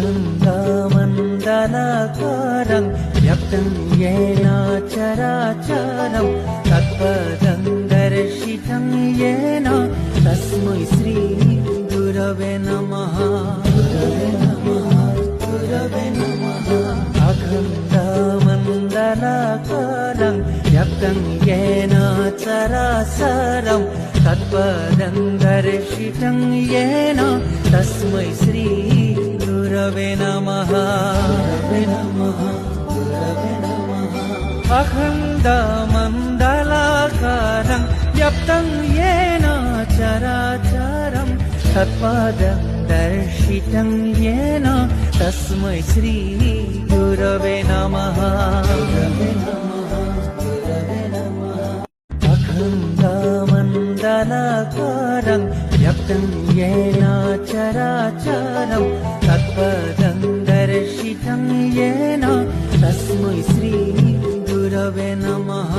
अखण्डमण्डलाकारं व्याप्तं येन चराचरं तत्पदं दर्शितं येन तस्मै श्री गुरवे नमः। अखण्डमण्डलाकारं व्याप्तं येन चराचरं तत्पदं दर्शितं येन तस्मै श्री गुरवे नमः। अखण्डमण्डलाकारं व्याप्तं येन चराचरं तत्पदं दर्शितं येन तस्मै श्री गुरवे नमः। अखण्डमण्डलाकारं व्याप्तं येन चराचरं तत्पदं दर्शितं येन तस्मै श्री गुरवे नमः।